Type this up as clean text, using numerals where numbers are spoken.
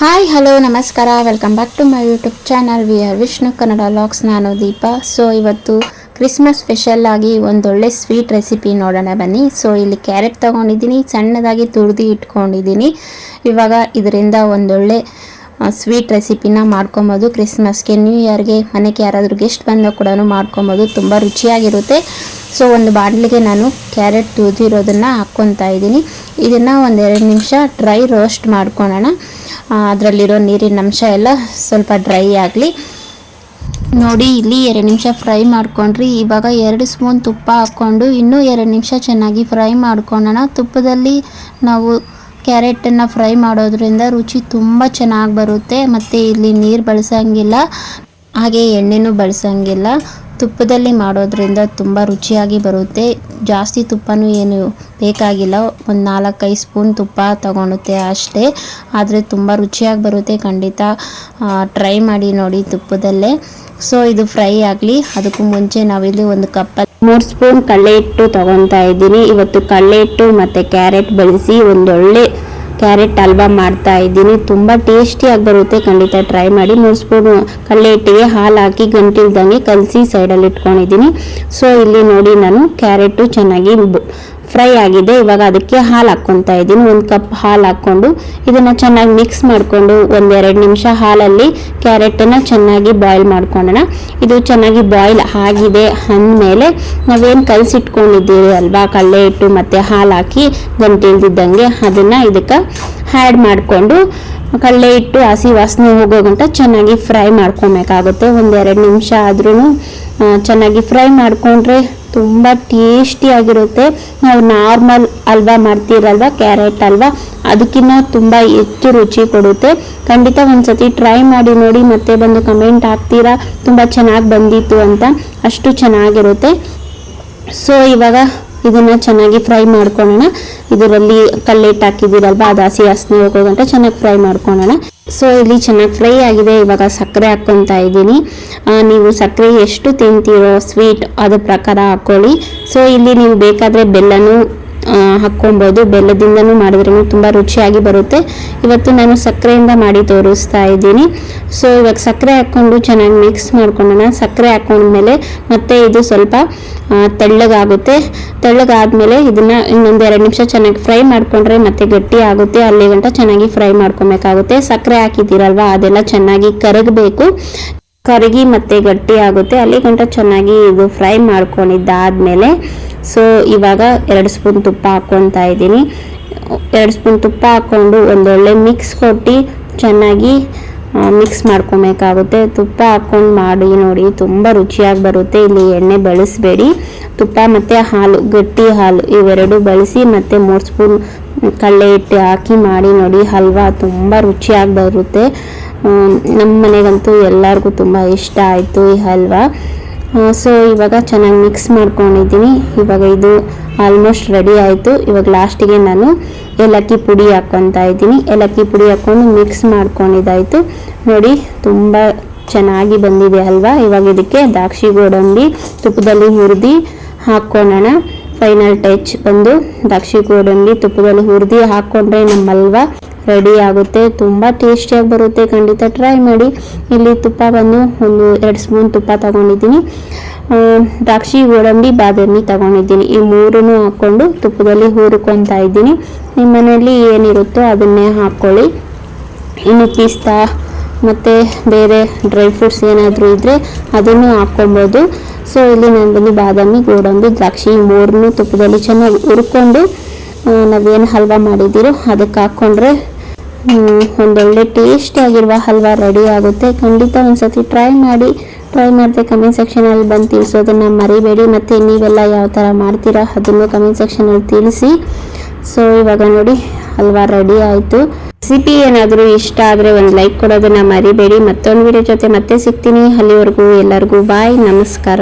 Hi hello ನಮಸ್ಕಾರ, welcome back to my YouTube channel we are Vishnu Kannada vlogs. ನಾನು Deepa. So ಇವತ್ತು Christmas special ಆಗಿ ಒಂದೊಳ್ಳೆ ಸ್ವೀಟ್ ರೆಸಿಪಿ ನೋಡೋಣ ಬನ್ನಿ. ಸೊ ಇಲ್ಲಿ ಕ್ಯಾರೆಟ್ ತೊಗೊಂಡಿದ್ದೀನಿ, ಸಣ್ಣದಾಗಿ ತುರಿದು ಇಟ್ಕೊಂಡಿದ್ದೀನಿ. ಇವಾಗ ಇದರಿಂದ ಒಂದೊಳ್ಳೆ ಸ್ವೀಟ್ ರೆಸಿಪಿನ ಮಾಡ್ಕೊಬೋದು. ಕ್ರಿಸ್ಮಸ್ಗೆ, ನ್ಯೂ ಇಯರ್ಗೆ, ಮನೆಗೆ ಯಾರಾದರೂ ಗೆಸ್ಟ್ ಬಂದಾಗ ಕೂಡ ಮಾಡ್ಕೊಬೋದು. ತುಂಬ ರುಚಿಯಾಗಿರುತ್ತೆ. ಸೊ ಒಂದು ಬಾಣಲಿಗೆ ನಾನು ಕ್ಯಾರೆಟ್ ತುರಿದಿರೋದನ್ನು ಹಾಕ್ಕೊತಾ ಇದ್ದೀನಿ. ಇದನ್ನು ಒಂದೆರಡು ನಿಮಿಷ ಡ್ರೈ ರೋಸ್ಟ್ ಮಾಡ್ಕೊಳ್ಳೋಣ. ಅದರಲ್ಲಿರೋ ನೀರಿನ ಅಂಶ ಎಲ್ಲ ಸ್ವಲ್ಪ ಡ್ರೈ ಆಗಲಿ. ನೋಡಿ, ಇಲ್ಲಿ 2 ನಿಮಿಷ ಫ್ರೈ ಮಾಡ್ಕೊಂಡ್ರಿ. ಇವಾಗ 2 ಸ್ಪೂನ್ ತುಪ್ಪ ಹಾಕ್ಕೊಂಡು ಇನ್ನೂ 2 ನಿಮಿಷ ಚೆನ್ನಾಗಿ ಫ್ರೈ ಮಾಡ್ಕೊಳ್ಳೋಣ. ತುಪ್ಪದಲ್ಲಿ ನಾವು ಕ್ಯಾರೆಟನ್ನು ಫ್ರೈ ಮಾಡೋದ್ರಿಂದ ರುಚಿ ತುಂಬ ಚೆನ್ನಾಗಿ ಬರುತ್ತೆ. ಮತ್ತು ಇಲ್ಲಿ ನೀರು ಬಳಸೋಂಗಿಲ್ಲ, ಹಾಗೆ ಎಣ್ಣೆನೂ ಬಳಸೋಂಗಿಲ್ಲ. ತುಪ್ಪದಲ್ಲಿ ಮಾಡೋದ್ರಿಂದ ತುಂಬ ರುಚಿಯಾಗಿ ಬರುತ್ತೆ. ಜಾಸ್ತಿ ತುಪ್ಪನೂ ಏನು ಬೇಕಾಗಿಲ್ಲ, ಒಂದು 4-5 ಸ್ಪೂನ್ ತುಪ್ಪ ತಗೊಳುತ್ತೆ ಅಷ್ಟೇ. ಆದರೆ ತುಂಬ ರುಚಿಯಾಗಿ ಬರುತ್ತೆ. ಖಂಡಿತ ಟ್ರೈ ಮಾಡಿ ನೋಡಿ ತುಪ್ಪದಲ್ಲೇ. ಸೊ ಇದು ಫ್ರೈ ಆಗಲಿ. ಅದಕ್ಕೂ ಮುಂಚೆ ನಾವಿಲ್ಲಿ 1 ಕಪ್ 3 ಸ್ಪೂನ್ ಕಡಲೆ ಹಿಟ್ಟು ತೊಗೊತಾ ಇದ್ದೀನಿ. ಇವತ್ತು ಕಡಲೆ ಹಿಟ್ಟು ಮತ್ತು ಕ್ಯಾರೆಟ್ ಬಳಸಿ ಒಂದೊಳ್ಳೆ ಕ್ಯಾರೆಟ್ ಹಲ್ವಾ ಮಾಡ್ತಾ ಇದ್ದೀನಿ. ತುಂಬ ಟೇಸ್ಟಿಯಾಗಿ ಬರುತ್ತೆ. ಖಂಡಿತ ಟ್ರೈ ಮಾಡಿ. 3 ಸ್ಪೂನ್ ಕಡಲೆ ಹಿಟ್ಟಿಗೆ ಹಾಲು ಹಾಕಿ ಗಂಟಿಲ್ದಂಗೆ ಕಲಸಿ ಸೈಡಲ್ಲಿ ಇಟ್ಕೊಂಡಿದ್ದೀನಿ. ಸೊ ಇಲ್ಲಿ ನೋಡಿ, ನಾನು ಕ್ಯಾರೆಟು ಚೆನ್ನಾಗಿ ಫ್ರೈ ಆಗಿದೆ. ಇವಾಗ ಅದಕ್ಕೆ ಹಾಲು ಹಾಕ್ಕೊತಾ ಇದ್ದೀನಿ. 1 ಕಪ್ ಹಾಲು ಹಾಕ್ಕೊಂಡು ಇದನ್ನು ಚೆನ್ನಾಗಿ ಮಿಕ್ಸ್ ಮಾಡಿಕೊಂಡು 1-2 ನಿಮಿಷ ಹಾಲಲ್ಲಿ ಕ್ಯಾರೆಟನ್ನು ಚೆನ್ನಾಗಿ ಬಾಯ್ಲ್ ಮಾಡ್ಕೊಳ್ಳೋಣ. ಇದು ಚೆನ್ನಾಗಿ ಬಾಯ್ಲ್ ಆಗಿದೆ ಅಂದಮೇಲೆ ನಾವೇನು ಕಲಸಿಟ್ಕೊಂಡಿದ್ದೀವಿ ಅಲ್ವಾ, ಕಡಲೆ ಹಿಟ್ಟು ಮತ್ತು ಹಾಲು ಹಾಕಿ ಗಂಟಿಲ್ದಿದ್ದಂಗೆ ಅದನ್ನು ಇದಕ್ಕೆ ಆ್ಯಡ್ ಮಾಡಿಕೊಂಡು ಕಡಲೆ ಹಿಟ್ಟು ಹಸಿ ವಾಸನೆ ಹೋಗೋ ಗಂಟ ಚೆನ್ನಾಗಿ ಫ್ರೈ ಮಾಡ್ಕೊಬೇಕಾಗುತ್ತೆ. 1-2 ನಿಮಿಷ ಆದ್ರೂ ಚೆನ್ನಾಗಿ ಫ್ರೈ ಮಾಡಿಕೊಂಡ್ರೆ ತುಂಬ ಟೇಸ್ಟಿಯಾಗಿರುತ್ತೆ. ನಾವು ನಾರ್ಮಲ್ ಹಲ್ವಾ ಮಾಡ್ತೀರಲ್ವ, ಕ್ಯಾರೆಟ್ ಹಲ್ವಾ, ಅದಕ್ಕಿಂತ ತುಂಬ ಹೆಚ್ಚು ರುಚಿ ಕೊಡುತ್ತೆ. ಖಂಡಿತ ಒಂದ್ಸತಿ ಟ್ರೈ ಮಾಡಿ ನೋಡಿ, ಮತ್ತೆ ಬಂದು ಕಮೆಂಟ್ ಹಾಕ್ತೀರಾ ತುಂಬ ಚೆನ್ನಾಗಿ ಬಂದಿತ್ತು ಅಂತ. ಅಷ್ಟು ಚೆನ್ನಾಗಿರುತ್ತೆ. ಸೊ ಇವಾಗ ಇದನ್ನು ಚೆನ್ನಾಗಿ ಫ್ರೈ ಮಾಡ್ಕೊಳ್ಳೋಣ. ಇದರಲ್ಲಿ ಕಡಲೆ ಹಿಟ್ಟು ಹಾಕಿದ್ದೀರಲ್ವ, ಅದು ಹಸಿ ವಾಸನೆ ಹೋಗೋ ಗಂಟ ಚೆನ್ನಾಗಿ ಫ್ರೈ ಮಾಡ್ಕೊಳ್ಳೋಣ. ಸೊ ಇಲ್ಲಿ ಚೆನ್ನಾಗಿ ಫ್ರೈ ಆಗಿದೆ. ಇವಾಗ ಸಕ್ಕರೆ ಹಾಕ್ಕೊತಾ ಇದ್ದೀನಿ. ನೀವು ಸಕ್ಕರೆ ಎಷ್ಟು ತಿಂತೀರೋ ಸ್ವೀಟ್ ಅದ್ರ ಪ್ರಕಾರ ಹಾಕ್ಕೊಳ್ಳಿ. ಸೊ ಇಲ್ಲಿ ನೀವು ಬೇಕಾದರೆ ಬೆಲ್ಲನೂ ಹಾಕ್ಕೊಬೋದು. ಬೆಲ್ಲದಿಂದನೂ ಮಾಡಿದ್ರೂ ತುಂಬ ರುಚಿಯಾಗಿ ಬರುತ್ತೆ. ಇವತ್ತು ನಾನು ಸಕ್ಕರೆಯಿಂದ ಮಾಡಿ ತೋರಿಸ್ತಾ ಇದ್ದೀನಿ. ಸೊ ಇವಾಗ ಸಕ್ಕರೆ ಹಾಕ್ಕೊಂಡು ಚೆನ್ನಾಗಿ ಮಿಕ್ಸ್ ಮಾಡ್ಕೊಳ್ಳೋಣ. ಸಕ್ಕರೆ ಹಾಕ್ಕೊಂಡ್ಮೇಲೆ ಮತ್ತೆ ಇದು ಸ್ವಲ್ಪ ತೆಳ್ಳಗಾಗುತ್ತೆ. ತೆಳ್ಳಗಾದ್ಮೇಲೆ ಇದನ್ನು ಇನ್ನೊಂದು 2 ನಿಮಿಷ ಚೆನ್ನಾಗಿ ಫ್ರೈ ಮಾಡಿಕೊಂಡ್ರೆ ಮತ್ತೆ ಗಟ್ಟಿ ಆಗುತ್ತೆ. ಅಲ್ಲಿ ಗಂಟ ಚೆನ್ನಾಗಿ ಫ್ರೈ ಮಾಡ್ಕೊಬೇಕಾಗುತ್ತೆ. ಸಕ್ಕರೆ ಹಾಕಿದ್ದೀರಲ್ವ, ಅದೆಲ್ಲ ಚೆನ್ನಾಗಿ ಕರಗಬೇಕು. ಕರಗಿ ಮತ್ತೆ ಗಟ್ಟಿ ಆಗುತ್ತೆ. ಅಲ್ಲಿ ಗಂಟ ಚೆನ್ನಾಗಿ ಇದು ಫ್ರೈ ಮಾಡ್ಕೊಂಡಿದ್ದಾದ್ಮೇಲೆ ಸೊ ಇವಾಗ 2 ಸ್ಪೂನ್ ತುಪ್ಪ ಹಾಕ್ಕೊತಾ ಇದ್ದೀನಿ. 2 ಸ್ಪೂನ್ ತುಪ್ಪ ಹಾಕ್ಕೊಂಡು ಒಂದೊಳ್ಳೆ ಮಿಕ್ಸ್ ಕೊಟ್ಟು ಚೆನ್ನಾಗಿ ಮಿಕ್ಸ್ ಮಾಡ್ಕೊಬೇಕಾಗುತ್ತೆ. ತುಪ್ಪ ಹಾಕ್ಕೊಂಡು ಮಾಡಿ ನೋಡಿ, ತುಂಬ ರುಚಿಯಾಗಿ ಬರುತ್ತೆ. ಇಲ್ಲಿ ಎಣ್ಣೆ ಬಳಸಬೇಡಿ. ತುಪ್ಪ ಮತ್ತು ಹಾಲು, ಗಟ್ಟಿ ಹಾಲು ಇವೆರಡು ಬಳಸಿ ಮತ್ತು 3 ಸ್ಪೂನ್ ಕಡಲೆ ಹಿಟ್ಟು ಹಾಕಿ ಮಾಡಿ ನೋಡಿ. ಹಲ್ವಾ ತುಂಬ ರುಚಿಯಾಗಿ ಬರುತ್ತೆ. ನಮ್ಮ ಮನೆಗಂತೂ ಎಲ್ಲರಿಗೂ ತುಂಬ ಇಷ್ಟ ಆಯಿತು ಈ ಹಲ್ವಾ. ಸೊ ಇವಾಗ ಚೆನ್ನಾಗಿ ಮಿಕ್ಸ್ ಮಾಡ್ಕೊಂಡಿದ್ದೀನಿ. ಇವಾಗ ಇದು ಆಲ್ಮೋಸ್ಟ್ ರೆಡಿ ಆಯಿತು. ಇವಾಗ ಲಾಸ್ಟಿಗೆ ನಾನು ಏಲಕ್ಕಿ ಪುಡಿ ಹಾಕ್ಕೊತಾ ಇದ್ದೀನಿ. ಏಲಕ್ಕಿ ಪುಡಿ ಹಾಕ್ಕೊಂಡು ಮಿಕ್ಸ್ ಮಾಡ್ಕೊಂಡಿದ್ದಾಯಿತು. ನೋಡಿ, ತುಂಬ ಚೆನ್ನಾಗಿ ಬಂದಿದೆ ಅಲ್ವಾ. ಇವಾಗ ಇದಕ್ಕೆ ದ್ರಾಕ್ಷಿ ಗೋಡಂಬಿ ತುಪ್ಪದಲ್ಲಿ ಹುರಿದು ಹಾಕ್ಕೊಳ್ಳೋಣ. ಫೈನಲ್ ಟಚ್ ಬಂದು ದ್ರಾಕ್ಷಿ ಗೋಡಂಬಿ ತುಪ್ಪದಲ್ಲಿ ಹುರಿದು ಹಾಕ್ಕೊಂಡ್ರೆ ನಮ್ಮ ಹಲ್ವಾ ರೆಡಿ ಆಗುತ್ತೆ. ತುಂಬ ಟೇಸ್ಟಿಯಾಗಿ ಬರುತ್ತೆ. ಖಂಡಿತ ಟ್ರೈ ಮಾಡಿ. ಇಲ್ಲಿ ತುಪ್ಪ ಬಂದು 1-2 ಸ್ಪೂನ್ ತುಪ್ಪ ತಗೊಂಡಿದ್ದೀನಿ. ದ್ರಾಕ್ಷಿ ಗೋಡಂಬಿ ಬಾದಾಮಿ ತಗೊಂಡಿದ್ದೀನಿ. ಈ 3 ಹಾಕ್ಕೊಂಡು ತುಪ್ಪದಲ್ಲಿ ಹುರ್ಕೊತಾ ಇದ್ದೀನಿ. ನಿಮ್ಮ ಮನೆಯಲ್ಲಿ ಏನಿರುತ್ತೋ ಅದನ್ನೇ ಹಾಕ್ಕೊಳ್ಳಿ. ಇನ್ನು ಪಿಸ್ತಾ ಮತ್ತು ಬೇರೆ ಡ್ರೈ ಫ್ರೂಟ್ಸ್ ಏನಾದರೂ ಇದ್ದರೆ ಅದನ್ನು ಹಾಕ್ಕೊಬೋದು. ಸೊ ಇಲ್ಲಿ ನಾನು ಬಂದು ಬಾದಾಮಿ, ಗೋಡಂಬಿ, ದ್ರಾಕ್ಷಿ 3 ತುಪ್ಪದಲ್ಲಿ ಚೆನ್ನಾಗಿ ಹುರ್ಕೊಂಡು ನಾವೇನು ಹಲ್ವಾ ಮಾಡಿದ್ದೀರೋ ಅದಕ್ಕೆ ಹಾಕ್ಕೊಂಡ್ರೆ ಒಂದೊಳ್ಳೆ ಟೇಸ್ಟಿಯಾಗಿರುವ ಹಲ್ವಾ ರೆಡಿ ಆಗುತ್ತೆ. ಖಂಡಿತ ಒಂದ್ಸತಿ ಟ್ರೈ ಮಾಡಿ. ಟ್ರೈ ಮಾಡಿದೆ ಕಮೆಂಟ್ ಸೆಕ್ಷನಲ್ಲಿ ಬಂದು ತಿಳಿಸೋದನ್ನು ಮರಿಬೇಡಿ. ಮತ್ತು ನೀವೆಲ್ಲ ಯಾವ ಥರ ಮಾಡ್ತೀರಾ ಅದನ್ನು ಕಮೆಂಟ್ ಸೆಕ್ಷನಲ್ಲಿ ತಿಳಿಸಿ. ಸೊ ಇವಾಗ ನೋಡಿ, ಹಲ್ವಾ ರೆಡಿ ಆಯಿತು. ರೆಸಿಪಿ ಏನಾದರೂ ಇಷ್ಟ ಆದರೆ ಒಂದು ಲೈಕ್ ಕೊಡೋದನ್ನು ಮರಿಬೇಡಿ. ಮತ್ತೊಂದು ವಿಡಿಯೋ ಜೊತೆ ಮತ್ತೆ ಸಿಗ್ತೀನಿ. ಅಲ್ಲಿವರೆಗೂ ಎಲ್ಲರಿಗೂ ಬಾಯ್, ನಮಸ್ಕಾರ.